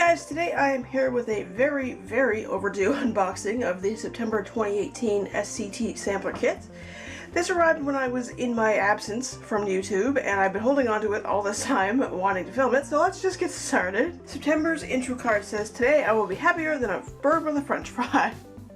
guys, today I am here with a very overdue unboxing of the September 2018 SCT Sampler Kit. This arrived when I was in my absence from YouTube, and I've been holding on to it all this time, wanting to film it, so let's just get started. September's intro card says, "Today I will be happier than a bird with a french fry."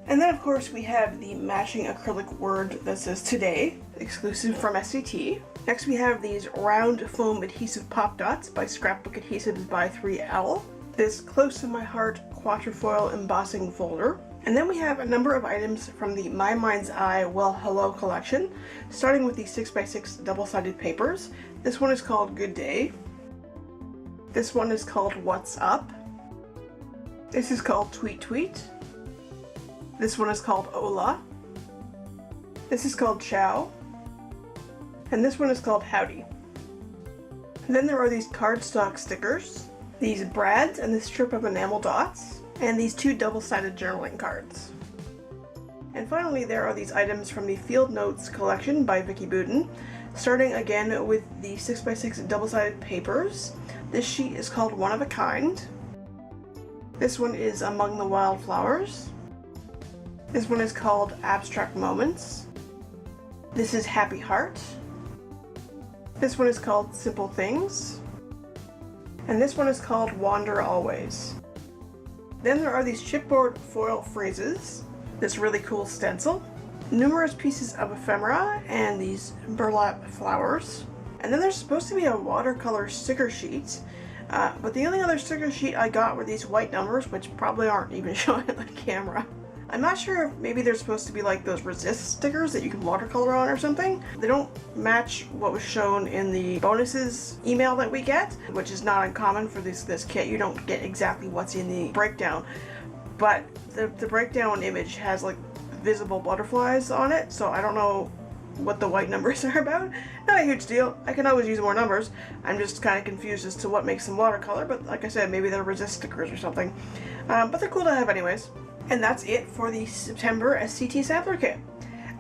And then of course we have the matching acrylic word that says "Today," exclusive from SCT. Next we have these round foam adhesive pop dots by Scrapbook Adhesives by 3L. This close to my heart quatrefoil embossing folder. And then we have a number of items from the My Mind's Eye Well Hello collection, starting with the 6x6 double-sided papers. This one is called Good Day. This one is called What's Up. This is called Tweet Tweet. This one is called Hola. This is called Ciao. And this one is called Howdy. And then there are these cardstock stickers, these brads and this strip of enamel dots, and these two double-sided journaling cards. And finally there are these items from the Field Notes collection by Vicky Booten, starting again with the 6x6 double-sided papers. This sheet is called One of a Kind. This one is Among the Wildflowers. This one is called Abstract Moments. This is Happy Heart. This one is called Simple Things. And this one is called Wander Always. Then there are these chipboard foil phrases, this really cool stencil, numerous pieces of ephemera, and these burlap flowers. And then there's supposed to be a watercolor sticker sheet, but the only other sticker sheet I got were these white numbers, which probably aren't even showing on the camera. I'm not sure if maybe they're supposed to be like those resist stickers that you can watercolor on or something. They don't match what was shown in the bonuses email that we get, which is not uncommon for this kit. You don't get exactly what's in the breakdown, but the breakdown image has like visible butterflies on it, so I don't know what the white numbers are about. Not a huge deal. I can always use more numbers. I'm just kind of confused as to what makes them watercolor, but like I said, maybe they're resist stickers or something. But they're cool to have anyways. And that's it for the September SCT Sampler Kit.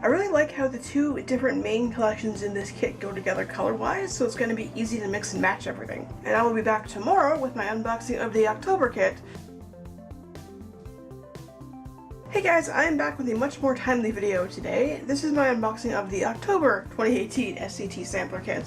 I really like how the two different main collections in this kit go together color-wise, so it's going to be easy to mix and match everything. And I will be back tomorrow with my unboxing of the October kit. Hey guys, I am back with a much more timely video today. This is my unboxing of the October 2018 SCT Sampler Kit.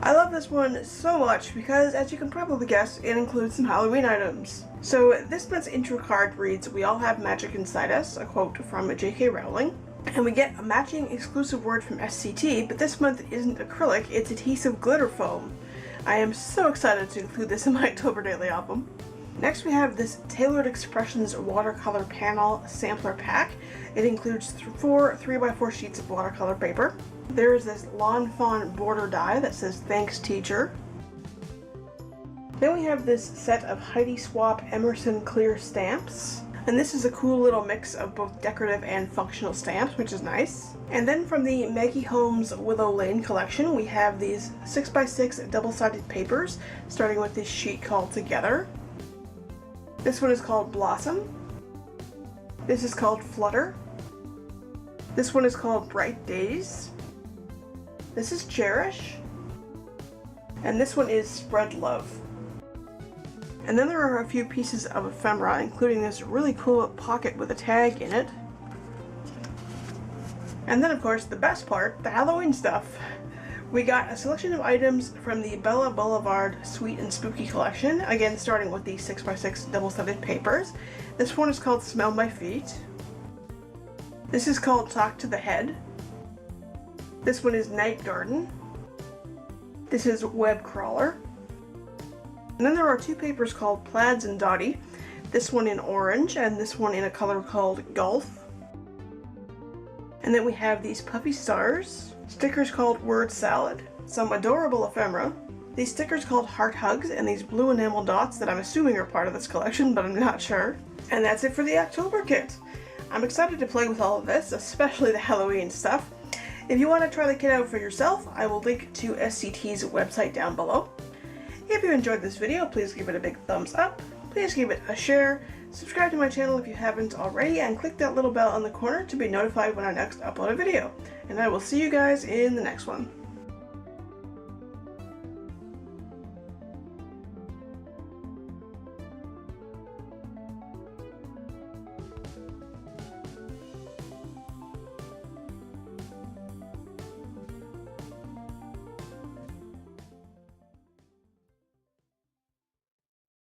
I love this one so much because, as you can probably guess, it includes some Halloween items. So this month's intro card reads, "We all have magic inside us," a quote from J.K. Rowling. And we get a matching exclusive word from SCT, but this month isn't acrylic, it's adhesive glitter foam. I am so excited to include this in my October Daily Album. Next we have this Tailored Expressions watercolor panel sampler pack. It includes 4 3x4 sheets of watercolor paper. There is this Lawn Fawn border die that says "Thanks Teacher." Then we have this set of Heidi Swap Emerson clear stamps. And this is a cool little mix of both decorative and functional stamps, which is nice. And then from the Maggie Holmes Willow Lane collection, we have these 6x6 double-sided papers, starting with this sheet called Together. This one is called Blossom. This is called Flutter. This one is called Bright Days. This is Cherish. And this one is Spread Love. And then there are a few pieces of ephemera, including this really cool pocket with a tag in it. And then of course the best part, the Halloween stuff. We got a selection of items from the Bella Boulevard Sweet and Spooky collection, again starting with the 6x6 double-sided papers. This one is called Smell My Feet. This is called Talk to the Head. This one is Night Garden. This is Web Crawler. And then there are two papers called Plaids and Dotty. This one in orange and this one in a color called Gulf. And then we have these puffy stars, stickers called Word Salad, some adorable ephemera, these stickers called Heart Hugs, and these blue enamel dots that I'm assuming are part of this collection, but I'm not sure. And that's it for the October kit. I'm excited to play with all of this, especially the Halloween stuff. If you want to try the kit out for yourself, I will link to SCT's website down below. If you enjoyed this video, please give it a big thumbs up, please give it a share, subscribe to my channel if you haven't already, and click that little bell on the corner to be notified when I next upload a video. And I will see you guys in the next one.